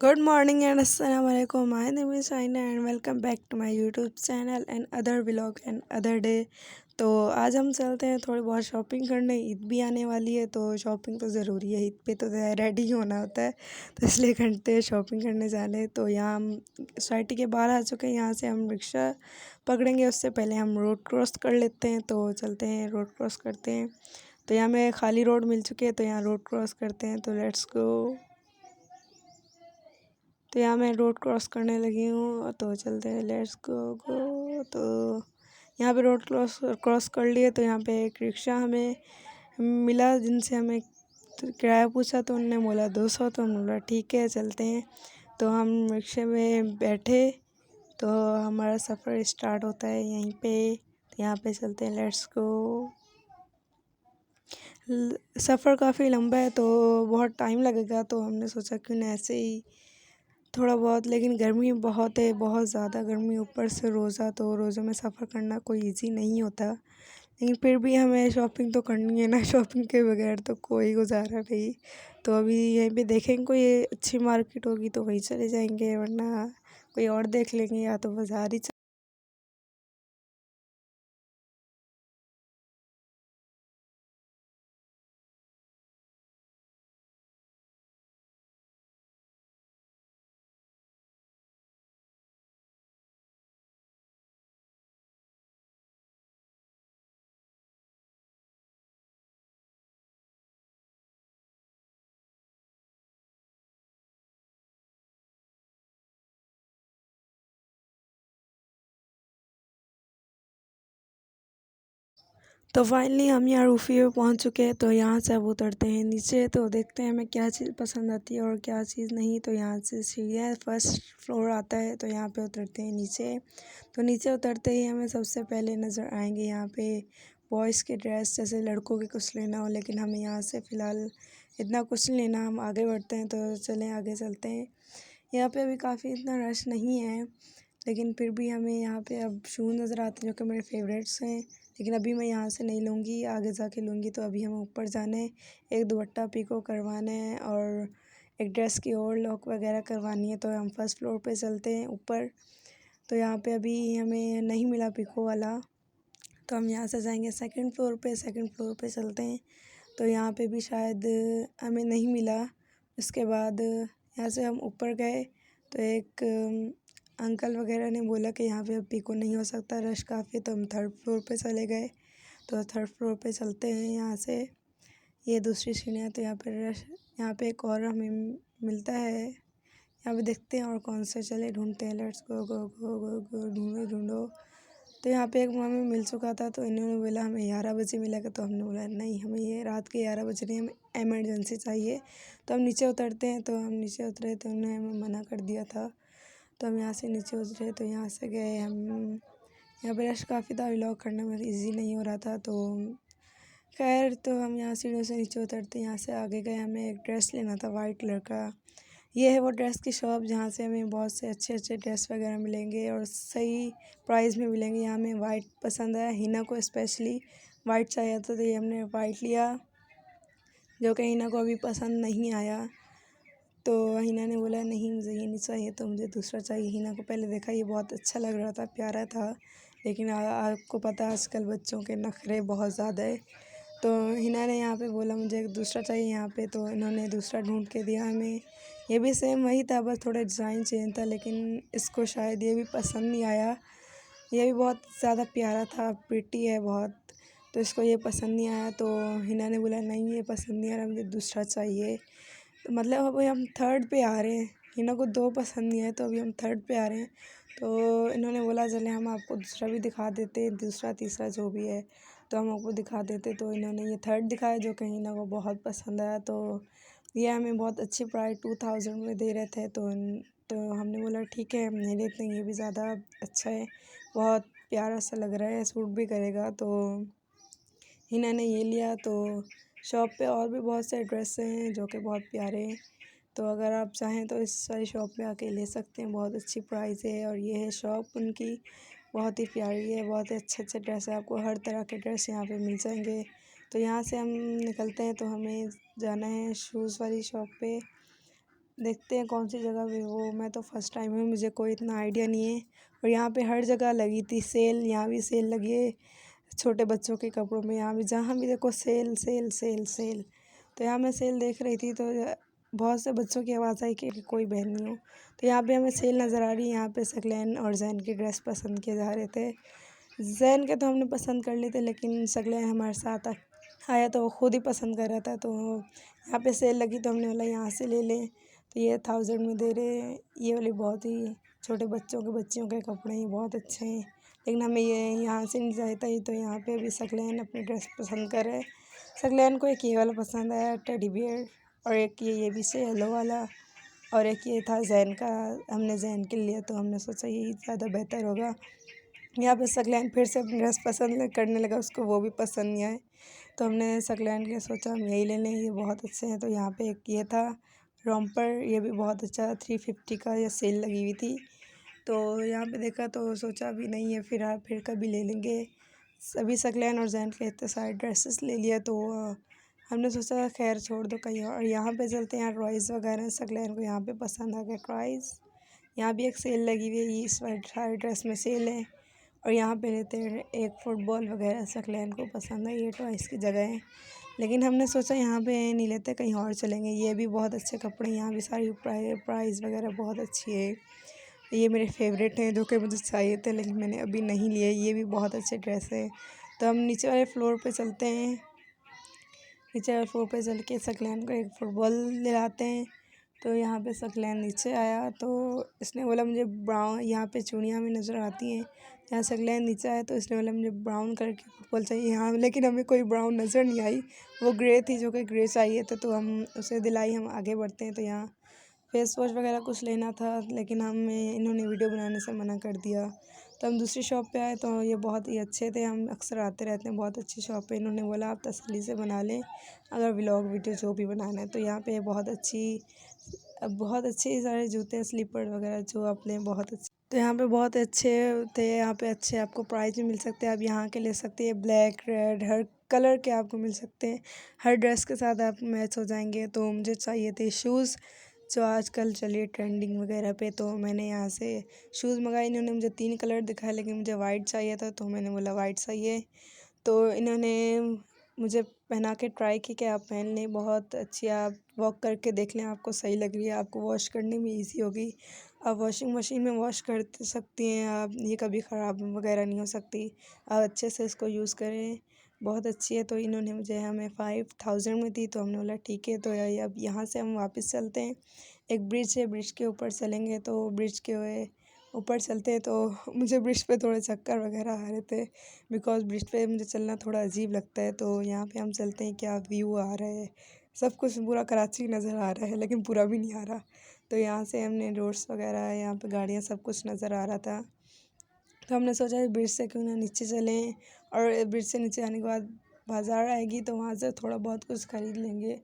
Good morning and assalamu alaikum. My name is Aina and welcome back to my YouTube channel and other vlog and other day. तो आज हम चलते हैं थोड़ी बहुत shopping करने। ईद भी आने वाली है तो शॉपिंग तो ज़रूरी है। ईद पे तो रेडी ही होना होता है, तो इसलिए करते हैं शॉपिंग करने जाने। तो यहाँ हम सोसाइटी के बाहर आ चुके हैं। यहाँ से हम रिक्शा पकड़ेंगे, उससे पहले हम रोड क्रॉस कर लेते हैं। तो चलते हैं, रोड क्रॉस करते हैं। तो यहाँ में खाली रोड मिल चुकी है, तो यहाँ रोड क्रॉस करते हैं। तो लेट्स गो। तो यहाँ मैं रोड क्रॉस करने लगी हूँ, तो चलते हैं, लेट्स गो गो। तो यहाँ पे रोड क्रॉस क्रॉस कर लिए। तो यहाँ पे एक रिक्शा हमें मिला, जिनसे हमें किराया पूछा तो उन्होंने बोला 200। तो हमने बोला ठीक है चलते हैं। तो हम रिक्शे में बैठे, तो हमारा सफ़र स्टार्ट होता है यहीं पे। यहाँ पे चलते हैं, लेट्स गो। सफ़र काफ़ी लंबा है तो बहुत टाइम लगेगा, तो हमने सोचा क्यों ना ऐसे ही थोड़ा बहुत। लेकिन गर्मी बहुत है, बहुत ज़्यादा गर्मी, ऊपर से रोज़ा, तो रोज़ों में सफ़र करना कोई इजी नहीं होता। लेकिन फिर भी हमें शॉपिंग तो करनी है ना, शॉपिंग के बगैर तो कोई गुजारा नहीं। तो अभी यहीं पे देखेंगे, कोई अच्छी मार्केट होगी तो वहीं चले जाएंगे, वरना कोई और देख लेंगे, या तो बाज़ार ही। तो फाइनली हम यहाँ रूफ़ी पे पहुँच चुके हैं। तो यहाँ से अब उतरते हैं नीचे, तो देखते हैं हमें क्या चीज़ पसंद आती है और क्या चीज़ नहीं। तो यहाँ से सीढ़ियाँ, फर्स्ट फ्लोर आता है, तो यहाँ पे उतरते हैं नीचे। तो नीचे उतरते ही हमें सबसे पहले नज़र आएंगे यहाँ पे बॉयज़ के ड्रेस, जैसे लड़कों के कुछ लेना हो। लेकिन हमें यहाँ से फ़िलहाल इतना कुछ नहीं लेना, हम आगे बढ़ते हैं। तो चलें आगे चलते हैं। यहाँ पे अभी काफ़ी इतना रश नहीं है, लेकिन फिर भी हमें यहाँ पे अब शूज़ नज़र आते हैं, जो कि मेरे फेवरेट्स हैं। लेकिन अभी मैं यहाँ से नहीं लूँगी, आगे जाके लूँगी। तो अभी हमें ऊपर जाना है, एक दुपट्टा पिको करवाना है और एक ड्रेस की और लॉक वगैरह करवानी है। तो हम फर्स्ट फ्लोर पे चलते हैं ऊपर। तो यहाँ पे अभी हमें नहीं मिला पिको वाला, तो हम यहाँ से जाएंगे सेकंड फ्लोर पे। सेकंड फ्लोर पे चलते हैं, तो यहाँ पे भी शायद हमें नहीं मिला। उसके बाद यहाँ से हम ऊपर गए, तो एक अंकल वगैरह ने बोला कि यहाँ पे अब पिको नहीं हो सकता, रश काफ़ी। तो हम थर्ड फ्लोर पे चले गए। तो थर्ड फ्लोर पे चलते हैं यहाँ से, ये दूसरी सीढ़ियाँ। तो यहाँ पे रश, यहाँ पे एक और हमें मिलता है। यहाँ पे देखते हैं और कौन से, चले ढूंढते हैं, लेट्स गो गो गो गो गो, ढूंढो ढूंढो। तो यहाँ पे एक हमें मिल चुका था, तो इन्होंने बोला हमें 11 बजे मिलेगा। तो हमने बोला नहीं, हमें ये रात के 11 बजे नहीं, हमें एमरजेंसी चाहिए। तो हम नीचे उतरते हैं। तो हम नीचे उतरे तो उन्होंने हमें मना कर दिया था। तो हम यहाँ से नीचे उतरे, तो यहाँ से गए हम। यहाँ पे रश काफ़ी था, व्लॉग करने में ईजी नहीं हो रहा था। तो खैर, तो हम यहाँ सीढ़ियों से नीचे उतरते यहाँ से आगे गए। हमें एक ड्रेस लेना था वाइट कलर का। ये है वो ड्रेस की शॉप, जहाँ से हमें बहुत से अच्छे अच्छे ड्रेस वगैरह मिलेंगे और सही प्राइस में मिलेंगे। यहाँ हमें वाइट पसंद आया, हिना को स्पेशली वाइट चाहिए था, तो ये हमने वाइट लिया, जो कि हिना को अभी पसंद नहीं आया। तो हिना ने बोला नहीं, मुझे ये नहीं चाहिए, तो मुझे दूसरा चाहिए। हिना को पहले देखा, ये बहुत अच्छा लग रहा था, प्यारा था। लेकिन आपको पता है आजकल बच्चों के नखरे बहुत ज़्यादा है। तो हिना ने यहाँ पे बोला मुझे एक दूसरा चाहिए यहाँ पे, तो इन्होंने दूसरा ढूंढ के दिया हमें। ये भी सेम वही था, बस थोड़ा डिज़ाइन चेंज था। लेकिन इसको शायद ये भी पसंद नहीं आया। ये भी बहुत ज़्यादा प्यारा था, प्रिटी है बहुत, तो इसको ये पसंद नहीं आया। तो हिना ने बोला नहीं, ये पसंद नहीं आ रहा, मुझे दूसरा चाहिए। तो मतलब अभी हम थर्ड पे आ रहे हैं। हिना को दो पसंद नहीं है, तो अभी हम थर्ड पे आ रहे हैं। तो इन्होंने बोला चले हम आपको दूसरा भी दिखा देते हैं, दूसरा तीसरा जो भी है, तो हम आपको दिखा देते। तो इन्होंने ये थर्ड दिखाया, जो कि हिना को बहुत पसंद आया। तो ये हमें बहुत अच्छी प्राइस 2000 में दे रहे थे। तो हमने बोला ठीक है, हम ले लेते हैं, ये भी ज़्यादा अच्छा है, बहुत प्यारा सा लग रहा है, सूट भी करेगा। तो हिना ने ये लिया। तो शॉप पे और भी बहुत से ड्रेस हैं जो कि बहुत प्यारे हैं। तो अगर आप चाहें तो इस वाली शॉप पे आके ले सकते हैं, बहुत अच्छी प्राइस है। और ये है शॉप उनकी, बहुत ही प्यारी है, बहुत ही अच्छे अच्छे ड्रेस है, आपको हर तरह के ड्रेस यहाँ पे मिल जाएंगे। तो यहाँ से हम निकलते हैं, तो हमें जाना है शूज़ वाली शॉप पे। देखते हैं कौन सी जगह पे वो। मैं तो फर्स्ट टाइम हूँ, मुझे कोई इतना आइडिया नहीं है। और यहाँ पे हर जगह लगी थी सेल, यहाँ भी सेल लगी है छोटे बच्चों के कपड़ों में। यहाँ भी जहाँ भी देखो सेल सेल सेल सेल। तो यहाँ मैं सेल देख रही थी तो बहुत से बच्चों की आवाज़ आई कि कोई बहन नहीं हो। तो यहाँ पे हमें सेल नज़र आ रही है। यहाँ पे सकलैन और जैन की ड्रेस पसंद किए जा रहे थे। जैन के तो हमने पसंद कर लिए थे, लेकिन सकलैन हमारे साथ आया तो वो खुद ही पसंद कर रहा था। तो यहाँ पे सेल लगी तो हमने बोला यहाँ से ले लें। तो ये 1000 में दे रहे हैं। ये वाली बहुत ही छोटे बच्चियों के कपड़े हैं, बहुत अच्छे हैं। लेकिन हमें ये यहाँ से नहीं चाहता ही, तो यहाँ पे अभी सकलैन अपनी ड्रेस पसंद कर रहे हैं। सकलैन को एक ये वाला पसंद आया टेडी बियर, और एक ये भी से येलो वाला, और एक ये था जैन का। हमने जैन के लिया तो हमने सोचा यही ज़्यादा बेहतर होगा। यहाँ पे सकलैन फिर से अपनी ड्रेस पसंद करने लगा, उसको वो भी पसंद नहीं आए। तो हमने सकलैन के लिए सोचा हम यही ले लें, ये बहुत अच्छे हैं। तो यहाँ पे एक ये था रॉम्पर, ये भी बहुत अच्छा 350 का ये सेल लगी हुई थी। तो यहाँ पे देखा तो सोचा अभी नहीं है, फिर कभी ले लेंगे। सभी सकलैन और जैन के इतने सारे ड्रेसेस ले लिया तो हमने सोचा खैर छोड़ दो कहीं और यहाँ पे चलते हैं। यहाँ टॉयज़ वगैरह सकलैन को यहाँ पे पसंद आ गया टॉयज़। यहाँ भी एक सेल लगी हुई है, इस सारे ड्रेस में सेल है। और यहाँ पे लेते हैं एक फुटबॉल वगैरह सकलैन को पसंद है, ये टॉयज़ की जगह है। लेकिन हमने सोचा यहाँ पे नहीं लेते, कहीं और चलेंगे। ये भी बहुत अच्छे कपड़े, यहाँ भी सारी प्राइस वगैरह बहुत अच्छी है। ये मेरे फेवरेट हैं जो कि मुझे चाहिए थे, लेकिन मैंने अभी नहीं लिए। ये भी बहुत अच्छे ड्रेस है। तो हम नीचे वाले फ्लोर पे चलते हैं। नीचे वाले फ्लोर पे चल के सकलैन को एक फुटबॉल ले आते हैं। तो यहाँ पे सकलैन नीचे आया तो इसने बोला मुझे ब्राउन, यहाँ पे चूड़ियाँ भी नज़र आती हैं। यहाँ सकलैन नीचे आया तो इसने बोला मुझे ब्राउन कलर की फुटबॉल चाहिए यहाँ, लेकिन हमें कोई ब्राउन नज़र नहीं आई। वो ग्रे थी, जो कि ग्रे चाहिए था, तो हम उसे दिलाई। हम आगे बढ़ते हैं तो यहाँ फेस वॉश वगैरह कुछ लेना था, लेकिन हमें इन्होंने वीडियो बनाने से मना कर दिया। तो हम दूसरी शॉप पे आए तो ये बहुत ही अच्छे थे। हम अक्सर आते रहते हैं, बहुत अच्छी शॉप है। इन्होंने बोला आप तसल्ली से बना लें अगर व्लॉग वीडियो जो भी बनाना है। तो यहाँ पे बहुत अच्छे सारे जूते स्लीपर वगैरह जो आप लें बहुत अच्छे। तो यहाँ पे बहुत अच्छे थे। यहाँ पे अच्छे आपको प्राइस भी मिल सकते हैं, आप यहाँ के ले सकते हैं। ब्लैक रेड हर कलर के आपको मिल सकते हैं, हर ड्रेस के साथ आप मैच हो जाएंगे। तो मुझे चाहिए थे शूज़ जो आजकल चलिए ट्रेंडिंग वगैरह पे। तो मैंने यहाँ से शूज़ मंगाए। इन्होंने मुझे 3 कलर दिखाया, लेकिन मुझे वाइट चाहिए था, तो मैंने बोला वाइट चाहिए। तो इन्होंने मुझे पहना के ट्राई की कि आप पहन लें, बहुत अच्छी, आप वॉक करके देख लें, आपको सही लग रही है, आपको वॉश करने में इजी होगी। आप वॉशिंग मशीन में वॉश कर सकती हैं आप, ये कभी ख़राब वगैरह नहीं हो सकती। आप अच्छे से इसको यूज़ करें, बहुत अच्छी है। तो इन्होंने मुझे हमें 5000 में दी, तो हमने बोला ठीक है। तो अब यहाँ से हम वापस चलते हैं। एक ब्रिज है, ब्रिज के ऊपर चलेंगे। तो ब्रिज के ऊपर चलते हैं तो मुझे ब्रिज पे थोड़े चक्कर वगैरह आ रहे थे, बिकॉज़ ब्रिज पे मुझे चलना थोड़ा अजीब लगता है। तो यहाँ पे हम चलते हैं, क्या व्यू आ रहा है, सब कुछ पूरा कराची नज़र आ रहा है, लेकिन पूरा भी नहीं आ रहा। तो यहाँ से हमने रोड्स वगैरह, यहाँ पे गाड़ियाँ, सब कुछ नज़र आ रहा था। तो हमने सोचा ब्रिज से क्यों ना नीचे चलें, और ब्रिज से नीचे आने के बाद बाज़ार आएगी तो वहाँ से थोड़ा बहुत कुछ ख़रीद लेंगे।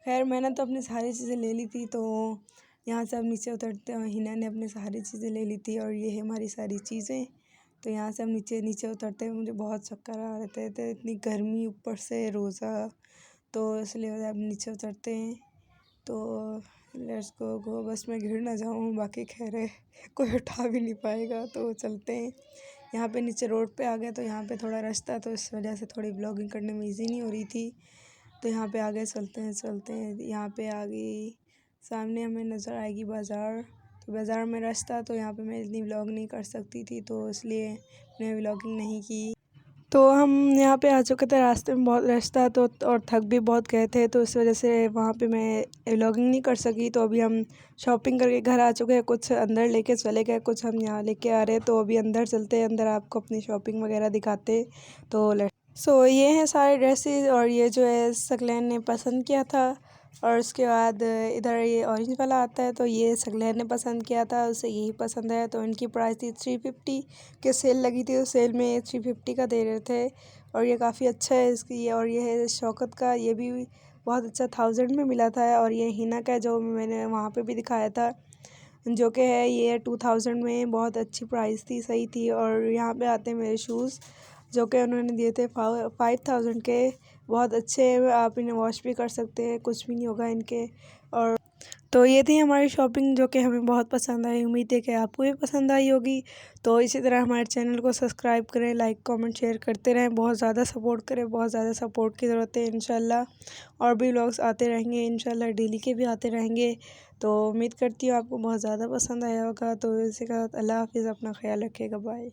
खैर मैंने तो अपनी सारी चीज़ें ले ली थी। तो यहाँ से हम नीचे उतरते हैं। हिना ने अपनी सारी चीज़ें ले ली थी, और ये है हमारी सारी चीज़ें। तो यहाँ से हम नीचे उतरते हैं। मुझे बहुत चक्कर आ रहे थे, तो इतनी गर्मी, ऊपर से रोज़ा, तो इसलिए अब नीचे उतरते हैं। तो लेट्स गो बस मैं गिर ना जाऊँ, बाकी खैर है कोई उठा भी नहीं पाएगा। तो चलते हैं। यहाँ पे नीचे रोड पे आ गए, तो यहाँ पे थोड़ा रश था, तो इस वजह से थोड़ी ब्लॉगिंग करने में इजी नहीं हो रही थी। तो यहाँ पे आगे चलते हैं। यहाँ पे आगे सामने हमें नज़र आएगी बाज़ार। तो बाज़ार में रश था, तो यहाँ पे मैं इतनी व्लॉग नहीं कर सकती थी, तो इसलिए मैंने व्लॉगिंग नहीं की। तो हम यहाँ पे आ चुके थे, रास्ते में बहुत रश था, तो और थक भी बहुत गए थे, तो इस वजह से वहाँ पे मैं व्लॉगिंग नहीं कर सकी। तो अभी हम शॉपिंग करके घर आ चुके हैं, कुछ अंदर लेके चले गए, कुछ हम यहाँ लेके आ रहे हैं। तो अभी अंदर चलते हैं, अंदर आपको अपनी शॉपिंग वगैरह दिखाते। तो ये हैं सारे ड्रेसेस, और ये जो है सकलैन ने पसंद किया था। और उसके बाद इधर ये ऑरेंज वाला आता है, तो ये सकलैन ने पसंद किया था, उसे यही पसंद है। तो इनकी प्राइस थी 350 के, सेल लगी थी, तो सेल में 350 का दे रहे थे। और ये काफ़ी अच्छा है इसकी। और ये है शौकत का, ये भी बहुत अच्छा 1000 में मिला था। और ये हिना का जो मैंने वहाँ पे भी दिखाया था, जो कि है ये 2000 में, बहुत अच्छी प्राइस थी, सही थी। और यहाँ पे आते हैं मेरे शूज़, जो कि उन्होंने दिए थे 5000 के, बहुत अच्छे हैं। आप इन्हें वॉश भी कर सकते हैं, कुछ भी नहीं होगा इनके। और तो ये थी हमारी शॉपिंग जो कि हमें बहुत पसंद आई। उम्मीद है कि आपको भी पसंद आई होगी। तो इसी तरह हमारे चैनल को सब्सक्राइब करें, लाइक कमेंट शेयर करते रहें, बहुत ज़्यादा सपोर्ट करें, बहुत ज़्यादा सपोर्ट की ज़रूरत है इंशाल्लाह। और भी व्लॉग्स आते रहेंगे इंशाल्लाह, डेली के भी आते रहेंगे। तो उम्मीद करती हूँ आपको बहुत ज़्यादा पसंद आया होगा। तो इसी के साथ अल्लाह हाफ़िज़, अपना ख्याल रखिएगा, बाय।